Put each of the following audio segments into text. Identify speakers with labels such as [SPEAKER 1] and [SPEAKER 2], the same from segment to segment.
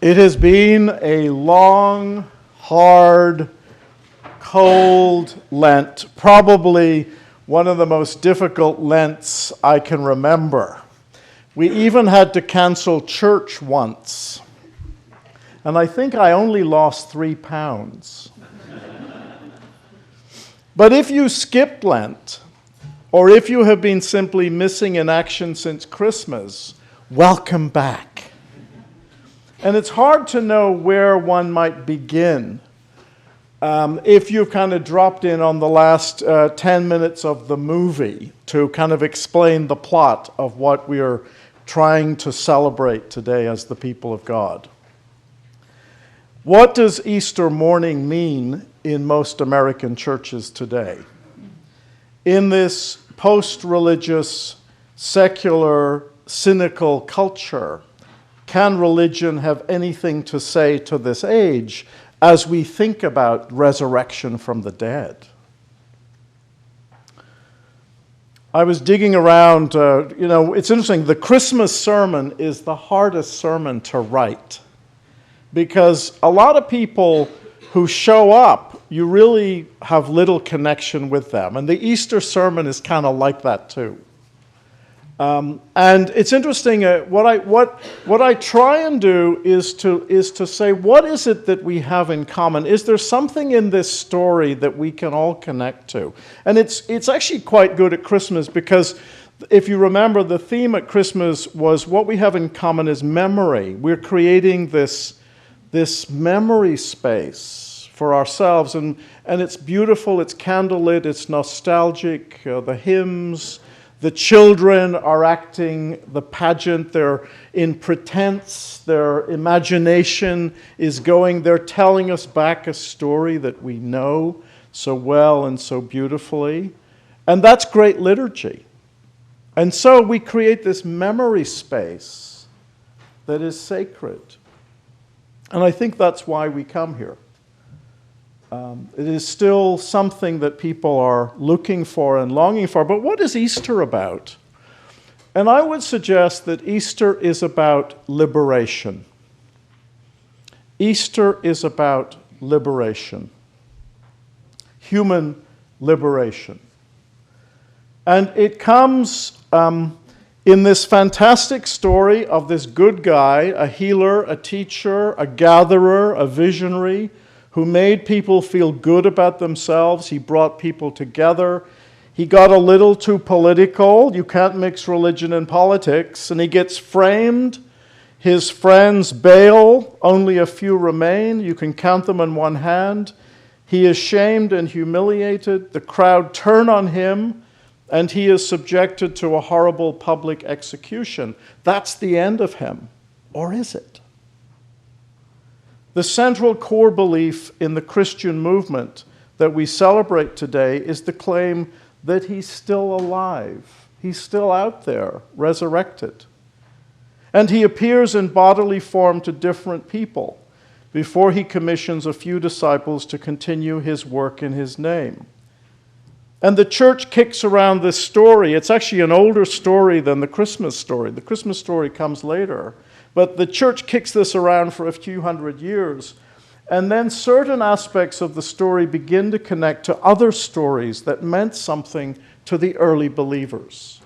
[SPEAKER 1] It has been a long, hard, cold Lent, probably one of the most difficult Lents I can remember. We even had to cancel church once, and I think I only lost 3 pounds. But if you skipped Lent, or if you have been simply missing in action since Christmas, welcome back. And it's hard to know where one might begin if you've kind of dropped in on the last 10 minutes of the movie to kind of explain the plot of what we are trying to celebrate today as the people of God. What does Easter morning mean in most American churches today? In this post-religious, secular, cynical culture, can religion have anything to say to this age as we think about resurrection from the dead? I was digging around, it's interesting, the Christmas sermon is the hardest sermon to write because a lot of people who show up, you really have little connection with them. And the Easter sermon is kind of like that too. And it's interesting, what I try and do is to say, what is it that we have in common? Is there something in this story that we can all connect to? And it's actually quite good at Christmas because if you remember, the theme at Christmas was what we have in common is memory. We're creating this memory space for ourselves, and it's beautiful, it's candlelit, it's nostalgic, the hymns. The children are acting the pageant, they're in pretense, their imagination is going, they're telling us back a story that we know so well and so beautifully. And that's great liturgy. And so we create this memory space that is sacred. And I think that's why we come here. It is still something that people are looking for and longing for. But what is Easter about? And I would suggest that Easter is about liberation. Easter is about liberation. Human liberation. And it comes in this fantastic story of this good guy, a healer, a teacher, a gatherer, a visionary, who made people feel good about themselves. He brought people together. He got a little too political. You can't mix religion and politics. And he gets framed. His friends bail. Only a few remain. You can count them on one hand. He is shamed and humiliated. The crowd turn on him, and he is subjected to a horrible public execution. That's the end of him. Or is it? The central core belief in the Christian movement that we celebrate today is the claim that he's still alive. He's still out there, resurrected. And he appears in bodily form to different people before he commissions a few disciples to continue his work in his name. And the church kicks around this story. It's actually an older story than the Christmas story. The Christmas story comes later. But the church kicks this around for a few hundred years. And then certain aspects of the story begin to connect to other stories that meant something to the early believers.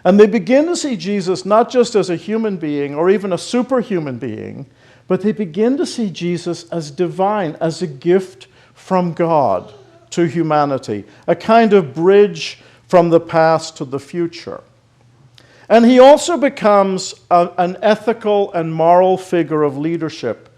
[SPEAKER 1] And they begin to see Jesus not just as a human being or even a superhuman being, but they begin to see Jesus as divine, as a gift from God to humanity, a kind of bridge from the past to the future. And he also becomes an ethical and moral figure of leadership,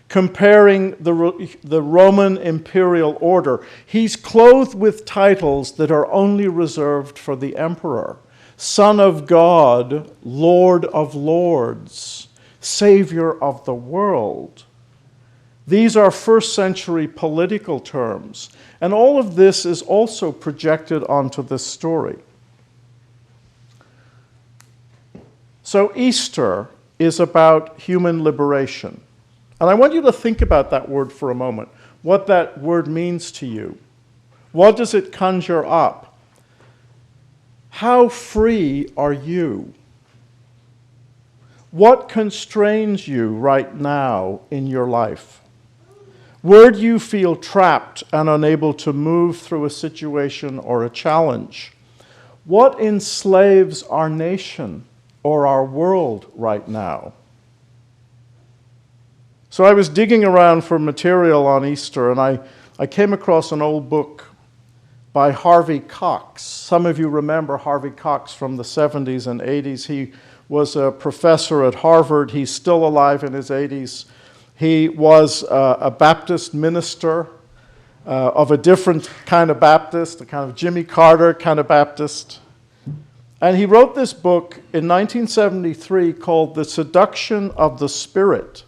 [SPEAKER 1] comparing the Roman imperial order. He's clothed with titles that are only reserved for the emperor. Son of God, Lord of Lords, Savior of the world. These are first century political terms. And all of this is also projected onto this story. So Easter is about human liberation. And I want you to think about that word for a moment, what that word means to you. What does it conjure up? How free are you? What constrains you right now in your life? Where do you feel trapped and unable to move through a situation or a challenge? What enslaves our nation or our world right now? So I was digging around for material on Easter, and I came across an old book by Harvey Cox. Some of you remember Harvey Cox from the 70s and 80s. He was a professor at Harvard. He's still alive in his 80s. He was a Baptist minister of a different kind of Baptist, a kind of Jimmy Carter kind of Baptist. And he wrote this book in 1973 called The Seduction of the Spirit,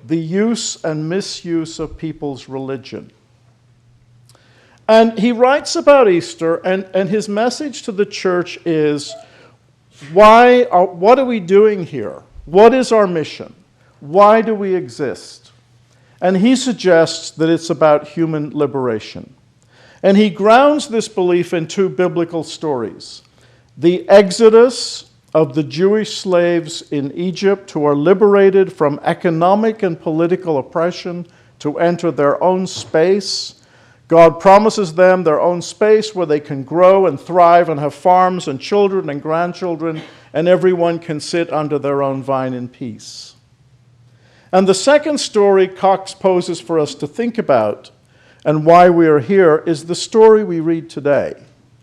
[SPEAKER 1] the Use and Misuse of People's Religion. And he writes about Easter, and his message to the church is, what are we doing here? What is our mission? Why do we exist? And he suggests that it's about human liberation. And he grounds this belief in two biblical stories. The Exodus of the Jewish slaves in Egypt who are liberated from economic and political oppression to enter their own space. God promises them their own space where they can grow and thrive and have farms and children and grandchildren, and everyone can sit under their own vine in peace. And the second story Cox poses for us to think about, and why we are here, is the story we read today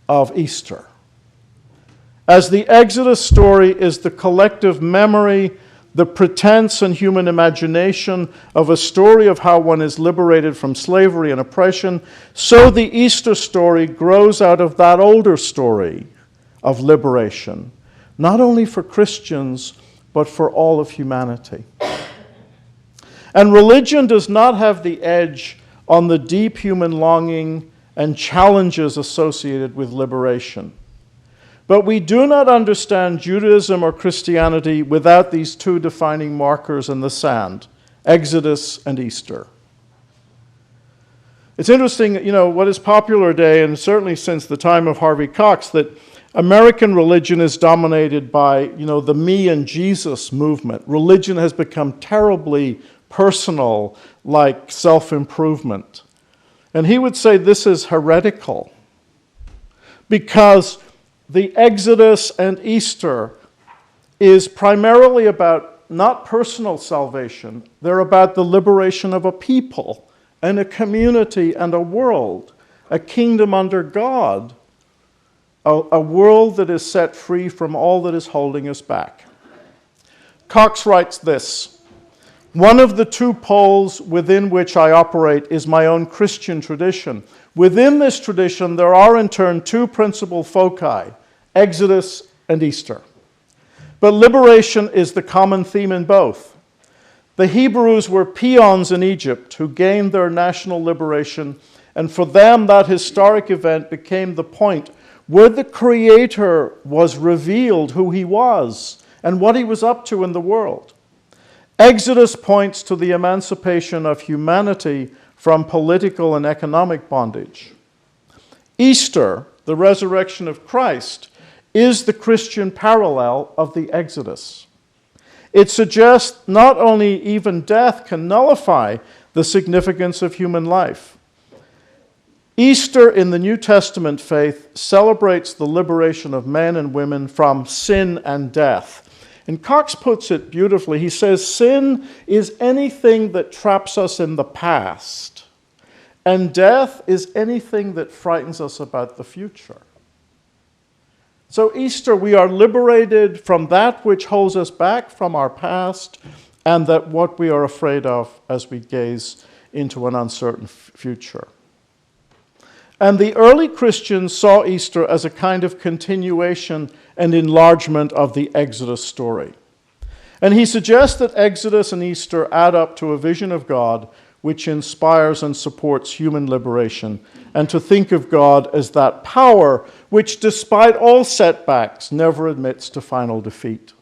[SPEAKER 1] of Easter. As the Exodus story is the collective memory, the pretense and human imagination of a story of how one is liberated from slavery and oppression, so the Easter story grows out of that older story of liberation, not only for Christians, but for all of humanity. And religion does not have the edge on the deep human longing and challenges associated with liberation. But we do not understand Judaism or Christianity without these two defining markers in the sand, Exodus and Easter. It's interesting, what is popular today, and certainly since the time of Harvey Cox, that American religion is dominated by, the me and Jesus movement. Religion has become terribly personal, like self-improvement. And he would say this is heretical, because the Exodus and Easter is primarily about not personal salvation. They're about the liberation of a people and a community and a world, a kingdom under God, a world that is set free from all that is holding us back. Cox writes this: one of the two poles within which I operate is my own Christian tradition. Within this tradition, there are in turn two principal foci, Exodus and Easter. But liberation is the common theme in both. The Hebrews were peons in Egypt who gained their national liberation, and for them that historic event became the point where the Creator was revealed who he was and what he was up to in the world. Exodus points to the emancipation of humanity from political and economic bondage. Easter, the resurrection of Christ, is the Christian parallel of the Exodus. It suggests not only even death can nullify the significance of human life. Easter in the New Testament faith celebrates the liberation of men and women from sin and death. And Cox puts it beautifully. He says, sin is anything that traps us in the past, and death is anything that frightens us about the future. So Easter, we are liberated from that which holds us back from our past, and that what we are afraid of as we gaze into an uncertain future. And the early Christians saw Easter as a kind of continuation and enlargement of the Exodus story. And he suggests that Exodus and Easter add up to a vision of God which inspires and supports human liberation, and to think of God as that power which, despite all setbacks, never admits to final defeat.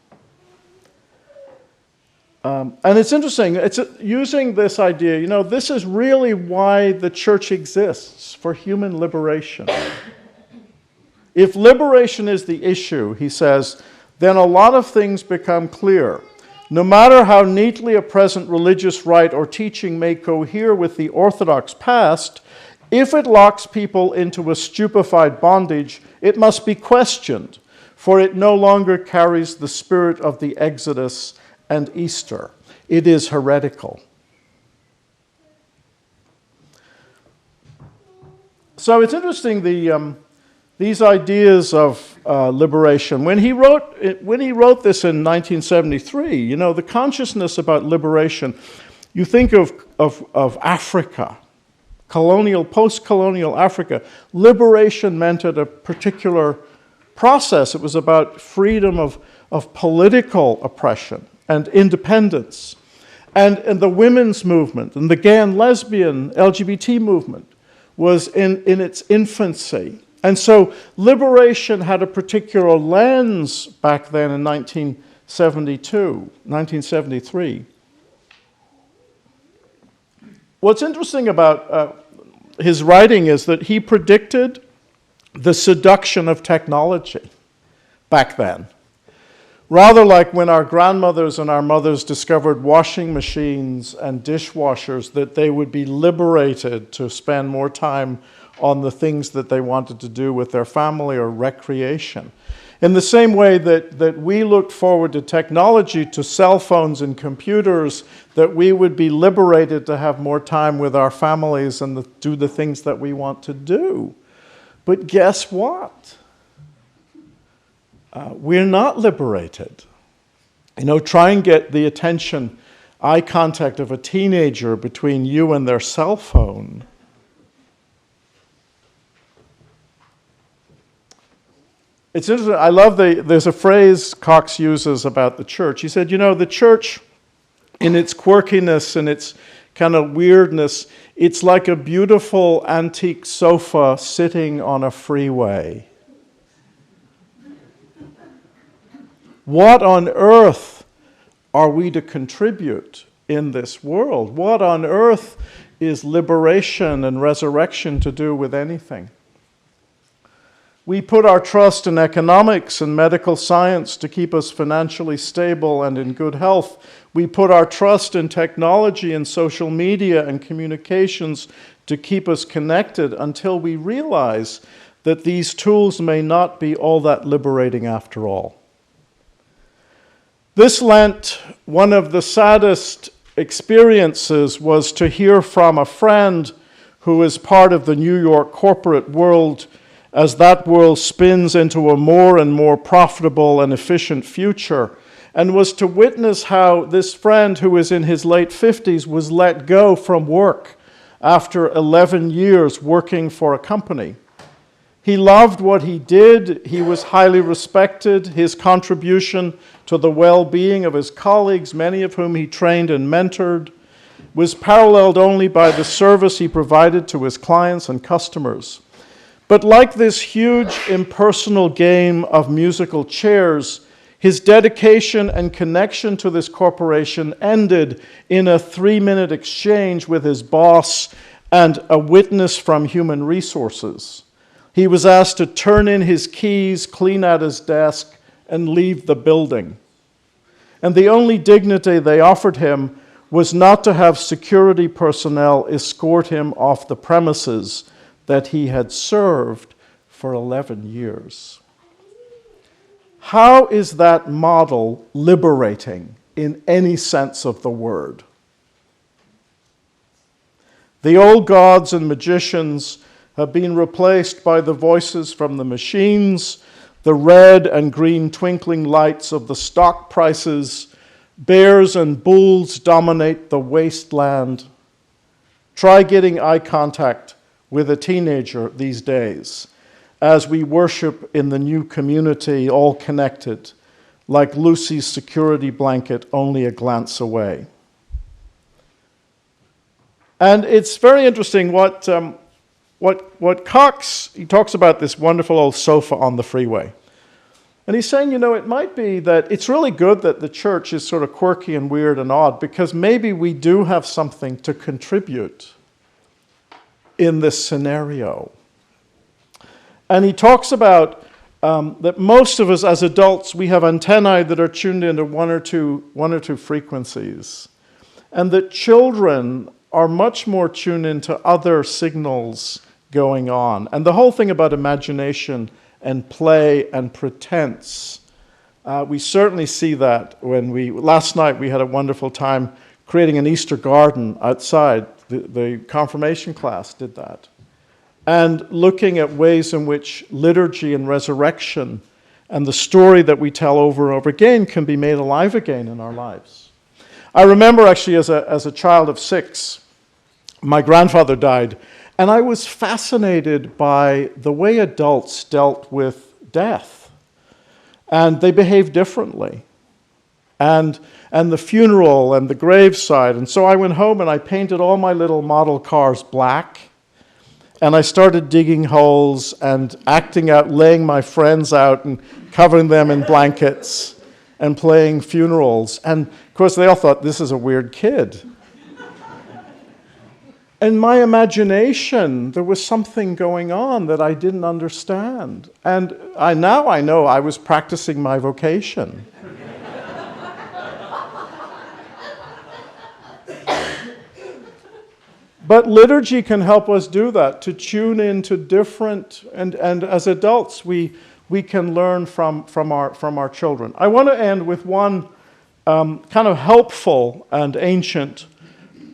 [SPEAKER 1] And it's interesting, it's using this idea, this is really why the church exists, for human liberation. If liberation is the issue, he says, then a lot of things become clear. No matter how neatly a present religious rite or teaching may cohere with the orthodox past, if it locks people into a stupefied bondage, it must be questioned, for it no longer carries the spirit of the Exodus and Easter. It is heretical. So it's interesting, these ideas of liberation. When he wrote this in 1973, the consciousness about liberation, you think of Africa, post-colonial Africa. Liberation meant a particular process. It was about freedom of political oppression and independence. And the women's movement and the gay and lesbian LGBT movement was in its infancy. And so liberation had a particular lens back then in 1973. What's interesting about his writing is that he predicted the seduction of technology back then. Rather like when our grandmothers and our mothers discovered washing machines and dishwashers, that they would be liberated to spend more time on the things that they wanted to do with their family or recreation. In the same way that we looked forward to technology, to cell phones and computers, that we would be liberated to have more time with our families and do the things that we want to do. But guess what? We're not liberated. Try and get the attention, eye contact of a teenager between you and their cell phone. It's interesting. I love there's a phrase Cox uses about the church. He said, the church, in its quirkiness and its kind of weirdness, it's like a beautiful antique sofa sitting on a freeway. What on earth are we to contribute in this world? What on earth is liberation and resurrection to do with anything? We put our trust in economics and medical science to keep us financially stable and in good health. We put our trust in technology and social media and communications to keep us connected until we realize that these tools may not be all that liberating after all. This Lent, one of the saddest experiences was to hear from a friend who is part of the New York corporate world as that world spins into a more and more profitable and efficient future, and was to witness how this friend who is in his late 50s was let go from work after 11 years working for a company. He loved what he did. He was highly respected. His contribution to the well-being of his colleagues, many of whom he trained and mentored, was paralleled only by the service he provided to his clients and customers. But like this huge impersonal game of musical chairs, his dedication and connection to this corporation ended in a 3-minute exchange with his boss and a witness from human resources. He was asked to turn in his keys, clean out his desk, and leave the building. And the only dignity they offered him was not to have security personnel escort him off the premises that he had served for 11 years. How is that model liberating in any sense of the word? The old gods and magicians have been replaced by the voices from the machines, the red and green twinkling lights of the stock prices. Bears and bulls dominate the wasteland. Try getting eye contact with a teenager these days as we worship in the new community, all connected, like Lucy's security blanket only a glance away. And it's very interesting what Cox, he talks about this wonderful old sofa on the freeway. And he's saying, it might be that it's really good that the church is sort of quirky and weird and odd, because maybe we do have something to contribute in this scenario. And he talks about that most of us as adults, we have antennae that are tuned into one or two frequencies, and that children are much more tuned into other signals going on. And the whole thing about imagination and play and pretense, we certainly see that last night we had a wonderful time creating an Easter garden outside. The confirmation class did that. And looking at ways in which liturgy and resurrection and the story that we tell over and over again can be made alive again in our lives. I remember actually as a child of 6, my grandfather died, and I was fascinated by the way adults dealt with death. And they behaved differently. And the funeral and the graveside. And so I went home and I painted all my little model cars black. And I started digging holes and acting out, laying my friends out and covering them in blankets and playing funerals. And of course they all thought, this is a weird kid. In my imagination, there was something going on that I didn't understand. And now I know I was practicing my vocation. But liturgy can help us do that, to tune into different, and as adults, we can learn from our children. I want to end with one kind of helpful and ancient,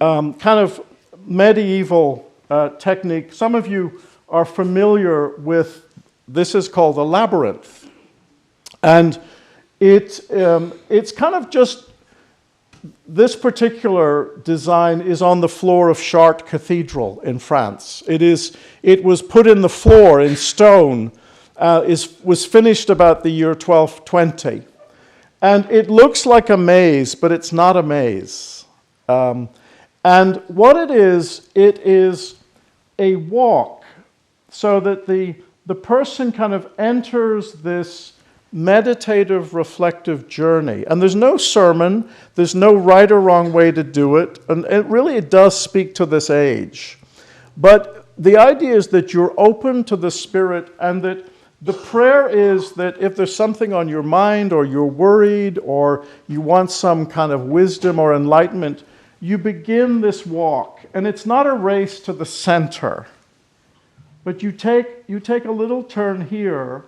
[SPEAKER 1] kind of medieval technique. Some of you are familiar with, this is called a labyrinth. And it's kind of just, this particular design is on the floor of Chartres Cathedral in France. It was put in the floor in stone, was finished about the year 1220. And it looks like a maze, but it's not a maze. And what it is a walk, so that the person kind of enters this meditative, reflective journey. And there's no sermon, there's no right or wrong way to do it, and it does speak to this age. But the idea is that you're open to the Spirit, and that the prayer is that if there's something on your mind, or you're worried, or you want some kind of wisdom or enlightenment, you begin this walk. And it's not a race to the center, but you take a little turn here,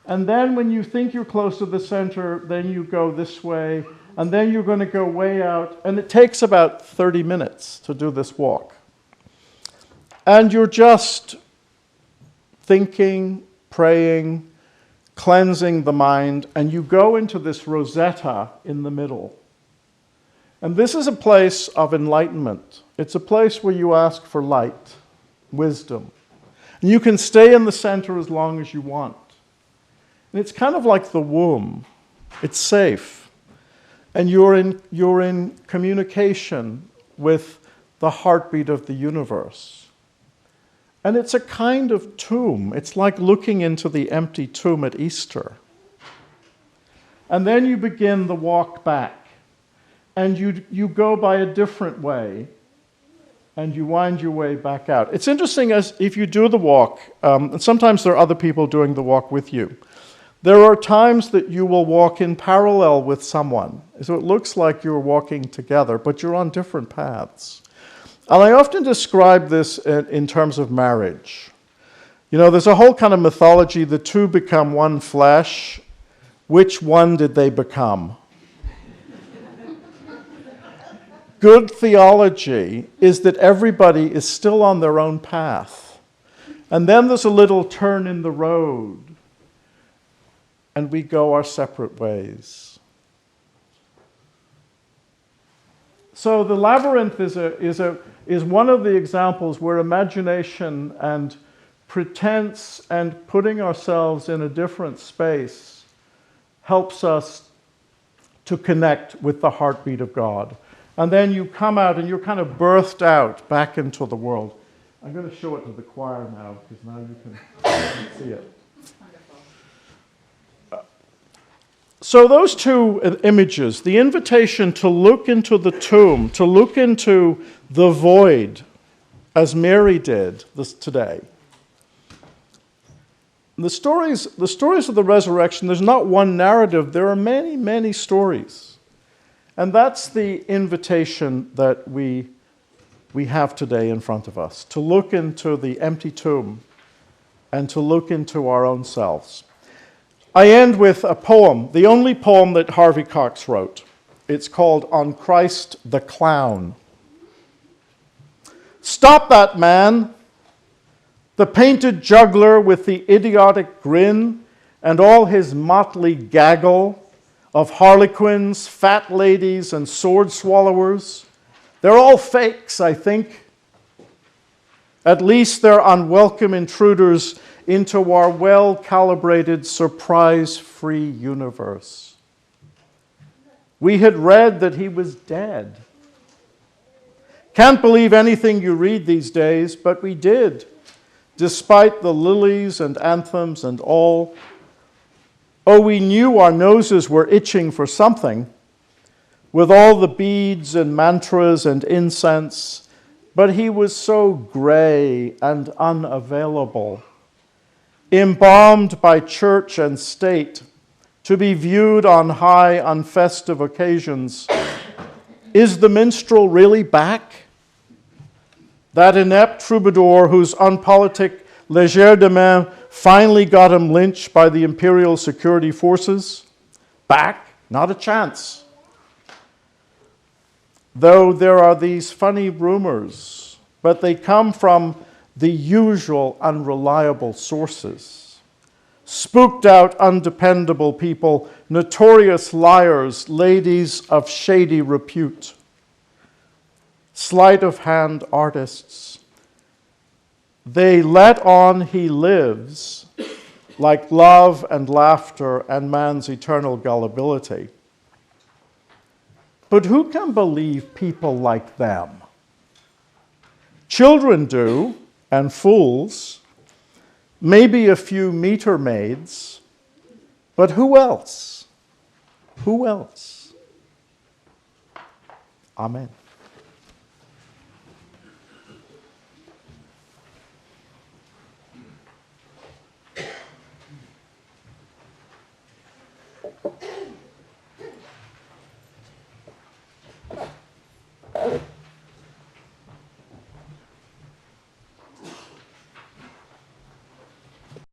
[SPEAKER 1] and then when you think you're close to the center, then you go this way, and then you're going to go way out, and it takes about 30 minutes to do this walk. And you're just thinking, praying, cleansing the mind, and you go into this Rosetta in the middle. And this is a place of enlightenment. It's a place where you ask for light, wisdom. And you can stay in the center as long as you want. And it's kind of like the womb. It's safe. And you're in communication with the heartbeat of the universe. And it's a kind of tomb. It's like looking into the empty tomb at Easter. And then you begin the walk back. And you go by a different way. And you wind your way back out. It's interesting as if you do the walk, and sometimes there are other people doing the walk with you. There are times that you will walk in parallel with someone. So it looks like you're walking together, but you're on different paths. And I often describe this in terms of marriage. You know, there's a whole kind of mythology, the two become one flesh. Which one did they become? Good theology is that everybody is still on their own path. And then there's a little turn in the road, and we go our separate ways. So the labyrinth is one of the examples where imagination and pretense and putting ourselves in a different space helps us to connect with the heartbeat of God. And then you come out and you're kind of birthed out back into the world. I'm going to show it to the choir now, because now you can see it. So those two images, the invitation to look into the tomb, to look into the void, as Mary did today, The stories of the resurrection, there's not one narrative, there are many, many stories. And that's the invitation that we have today in front of us, to look into the empty tomb and to look into our own selves. I end with a poem, the only poem that Harvey Cox wrote. It's called On Christ the Clown. Stop that man, the painted juggler with the idiotic grin and all his motley gaggle of harlequins, fat ladies, and sword swallowers. They're all fakes, I think. At least they're unwelcome intruders into our well-calibrated, surprise-free universe. We had read that he was dead. Can't believe anything you read these days, but we did, despite the lilies and anthems and all. Oh, we knew our noses were itching for something, with all the beads and mantras and incense, but he was so gray and unavailable, embalmed by church and state, to be viewed on high on festive occasions. Is the minstrel really back? That inept troubadour whose unpolitic legerdemain finally got him lynched by the imperial security forces? Back? Not a chance. Though there are these funny rumors, but they come from the usual unreliable sources. Spooked out, undependable people, notorious liars, ladies of shady repute, sleight of hand artists. They let on he lives, like love and laughter and man's eternal gullibility. But who can believe people like them? Children do, and fools, maybe a few meter maids, but who else? Who else? Amen.